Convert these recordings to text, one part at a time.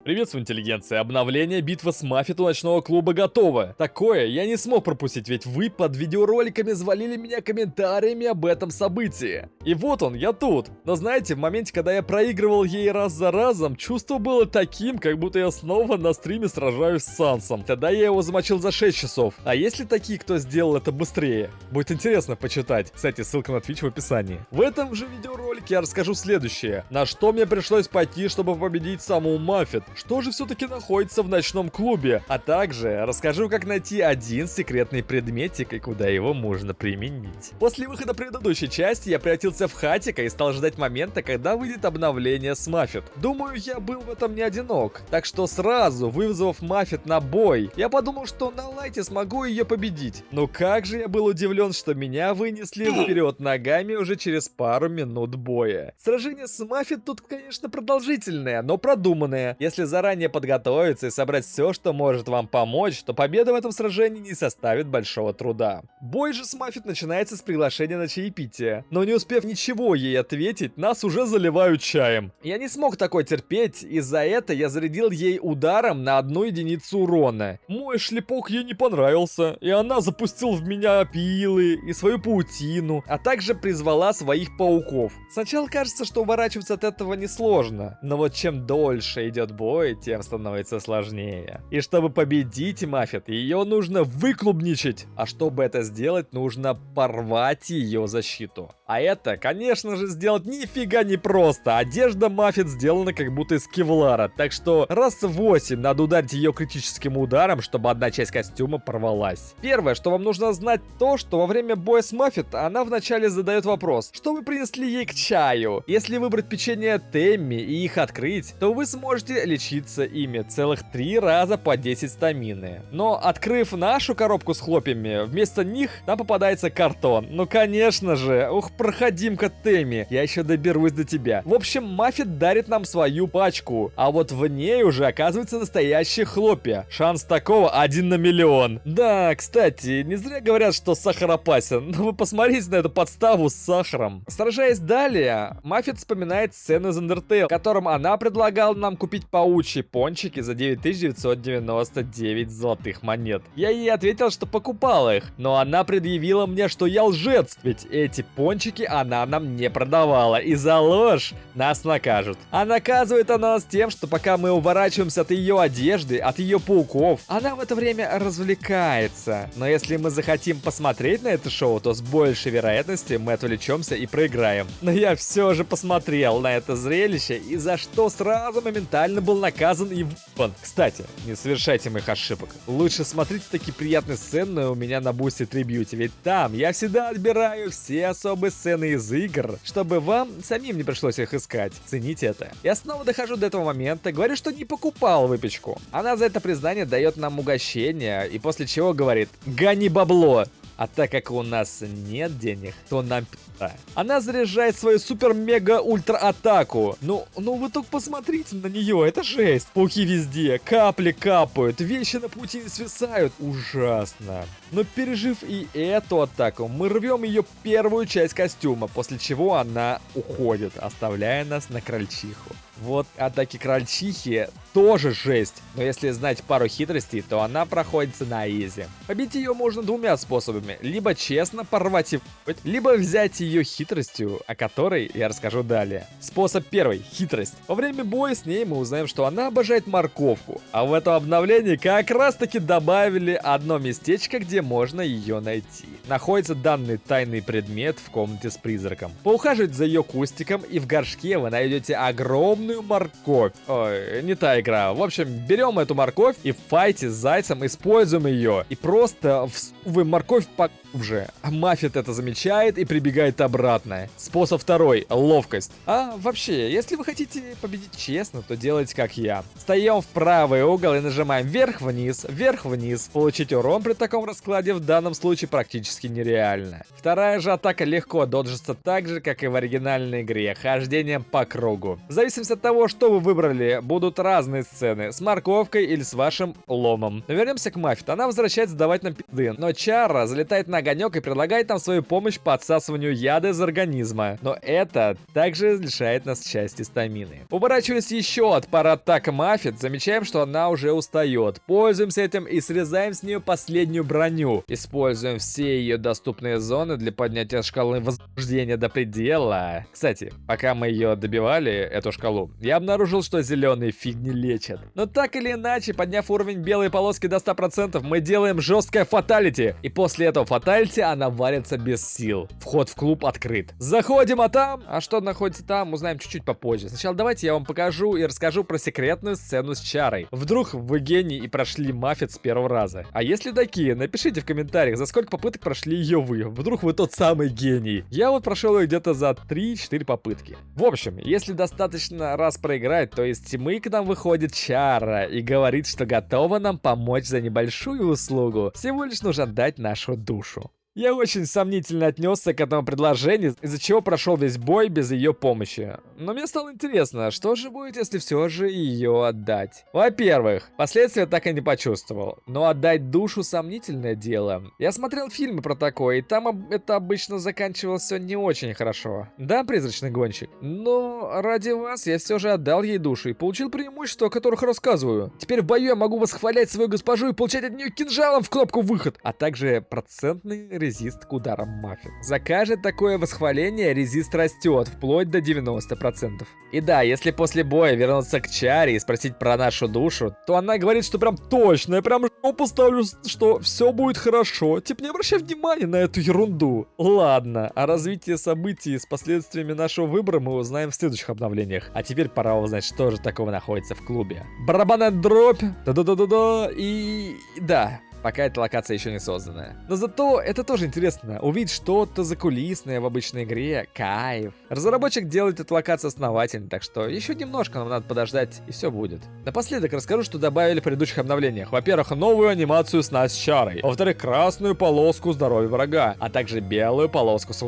Приветствую, интеллигенция. Обновление битвы с Маффит у ночного клуба готово. Такое я не смог пропустить, ведь вы под видеороликами завалили меня комментариями об этом событии. И вот он, я тут. Но знаете, в моменте, когда я проигрывал ей раз за разом, чувство было таким, как будто я снова на стриме сражаюсь с Сансом. Тогда я его замочил за 6 часов. А есть ли такие, кто сделал это быстрее? Будет интересно почитать. Кстати, ссылка на Twitch в описании. В этом же видеоролике я расскажу следующее. На что мне пришлось пойти, чтобы победить саму Маффит. Что же все-таки находится в ночном клубе? А также расскажу, как найти один секретный предметик и куда его можно применить. После выхода предыдущей части я превратился в хатика и стал ждать момента, когда выйдет обновление с Маффит. Думаю, я был в этом не одинок. Так что сразу, вызвав Маффит на бой, я подумал, что на лайте смогу ее победить. Но как же я был удивлен, что меня вынесли вперед ногами уже через пару минут боя. Сражение с Маффит тут, конечно, продолжительное, но продуманное. Если заранее подготовиться и собрать все, что может вам помочь, то победа в этом сражении не составит большого труда. Бой же с Маффит начинается с приглашения на чаепитие. Но не успев ничего ей ответить, нас уже заливают чаем. Я не смог такое терпеть, и за это я зарядил ей ударом на 1 единицу урона. Мой шлепок ей не понравился, и она запустила в меня пилы и свою паутину, а также призвала своих пауков. Сначала кажется, что уворачиваться от этого несложно, но вот чем дольше идет бой, тем становится сложнее. И чтобы победить Маффит, ее нужно выклубничать, а чтобы это сделать, нужно порвать ее защиту. А это, конечно же, сделать нифига не просто. Одежда Маффит сделана как будто из кевлара, так что раз в 8 надо ударить ее критическим ударом, чтобы одна часть костюма порвалась. Первое, что вам нужно знать, то, что во время боя с Маффит она вначале задает вопрос, что вы принесли ей к чаю. Если выбрать печенье Тэмми и их открыть, то вы сможете лечиться ими целых 3 раза по 10 стамины. Но открыв нашу коробку с хлопьями, вместо них там попадается картон. Ну конечно же, ух, проходимка Тэмми, я еще доберусь до тебя. В общем, Маффит дарит нам свою пачку, а вот в ней уже оказывается настоящие хлопья. Шанс такого 1 на миллион. Да, кстати, не зря говорят, что сахар опасен, но вы посмотрите на эту подставу с сахаром. Сражаясь далее, Маффит вспоминает сцену из Undertale, в котором она предлагала нам купить паучьи пончики за 9999 золотых монет. Я ей ответил, что покупал их, но она предъявила мне, что я лжец, ведь эти пончики она нам не продавала, и за ложь нас накажут. А наказывает она нас тем, что пока мы уворачиваемся от ее одежды, от ее пауков, она в это время развлекается. Но если мы захотим посмотреть на это шоу, то с большей вероятностью мы отвлечемся и проиграем. Но я все же посмотрел на это зрелище, и за что сразу моментально был наказан и выпан. Кстати, не совершайте моих ошибок. Лучше смотрите такие приятные сцены у меня на Boosted Tribute, ведь там я всегда отбираю все особые сцены из игр, чтобы вам самим не пришлось их искать. Цените это. Я снова дохожу до этого момента, говорю, что не покупал выпечку. Она за это признание дает нам угощение, и после чего говорит: «Гони бабло». А так как у нас нет денег, то нам пи***а. Она заряжает свою супер-мега-ультра-атаку. Ну вы только посмотрите на нее, это жесть. Пауки везде, капли капают, вещи на пути не свисают. Ужасно. Но пережив и эту атаку, мы рвем ее первую часть костюма, после чего она уходит, оставляя нас на крольчиху. Вот атаки крольчихи тоже жесть, но если знать пару хитростей, то она проходится на изи. Победить ее можно 2 способами: либо честно порвать и либо взять ее хитростью, о которой я расскажу далее. Способ первый — хитрость. Во время боя с ней мы узнаем, что она обожает морковку, а в этом обновлении как раз таки добавили одно местечко, где можно ее найти. Находится данный тайный предмет в комнате с призраком. Поухаживать за ее кустиком, и в горшке вы найдете огромную морковь. Ой, не та игра. В общем, берем эту морковь и в файте с зайцем используем ее. И просто всовываем морковь поглубже. А Маффит это замечает и прибегает обратно. Способ второй — ловкость. А вообще, если вы хотите победить честно, то делайте как я. Встаем в правый угол и нажимаем вверх-вниз, вверх-вниз. Получить урон при таком раскладе в данном случае практически нереально. Вторая же атака легко доджится так же, как и в оригинальной игре, хождением по кругу. В зависимости от того, что вы выбрали, будут разные сцены, с морковкой или с вашим ломом. Но вернемся к Маффит. Она возвращается давать нам пизды, но Чара залетает на на огонек и предлагает нам свою помощь по отсасыванию яда из организма. Но это также лишает нас части стамины. Уворачиваясь еще от пары атак Маффет, замечаем, что она уже устает. Пользуемся этим и срезаем с нее последнюю броню. Используем все ее доступные зоны для поднятия шкалы возбуждения до предела. Кстати, пока мы ее добивали, эту шкалу, я обнаружил, что зеленые фиг не лечат. Но так или иначе, подняв уровень белой полоски до 100%, мы делаем жесткое фаталити. И после этого фаталити она варится без сил. Вход в клуб открыт. Заходим, а там... А что находится там, узнаем чуть-чуть попозже. Сначала давайте я вам покажу и расскажу про секретную сцену с чарой. Вдруг вы гений и прошли Маффет с первого раза. А если такие, напишите в комментариях, за сколько попыток прошли ее вы. Вдруг вы тот самый гений. Я вот прошел ее где-то за 3-4 попытки. В общем, если достаточно раз проиграть, то из тьмы к нам выходит чара и говорит, что готова нам помочь за небольшую услугу. Всего лишь нужно дать нашу душу. Я очень сомнительно отнесся к этому предложению, из-за чего прошел весь бой без ее помощи. Но мне стало интересно, что же будет, если все же ее отдать? Во-первых, последствия так и не почувствовал, но отдать душу — сомнительное дело. Я смотрел фильмы про такое, и там это обычно заканчивалось все не очень хорошо. Да, призрачный гонщик? Но ради вас я все же отдал ей душу и получил преимущества, о которых рассказываю. Теперь в бою я могу восхвалять свою госпожу и получать от нее кинжалом в кнопку «Выход», а также процентный резист к ударам Маффет. За каждое такое восхваление резист растет, вплоть до 90%. И да, если после боя вернуться к чаре и спросить про нашу душу, то она говорит, что прям точно, я прям жопу ставлю, что все будет хорошо. Типа, не обращай внимания на эту ерунду. Ладно, о развитии событий с последствиями нашего выбора мы узнаем в следующих обновлениях. А теперь пора узнать, что же такого находится в клубе. Барабанная дробь, да-да-да-да-да, и да. Пока эта локация еще не созданная. Но зато это тоже интересно. Увидеть что-то закулисное в обычной игре. Кайф. Разработчик делает эту локацию основательно, так что еще немножко нам надо подождать, и все будет. Напоследок расскажу, что добавили в предыдущих обновлениях. Во-первых, новую анимацию сна с чарой. Во-вторых, красную полоску здоровья врага, а также белую полоску с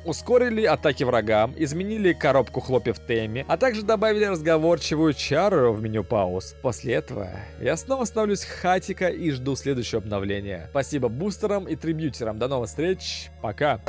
ускорили атаки врагам, изменили коробку хлопьев Тэмми, а также добавили разговорчивую чару в меню пауз. После этого я снова становлюсь хатика и жду следующего обновления. Спасибо бустерам и трибьютерам. До новых встреч. Пока.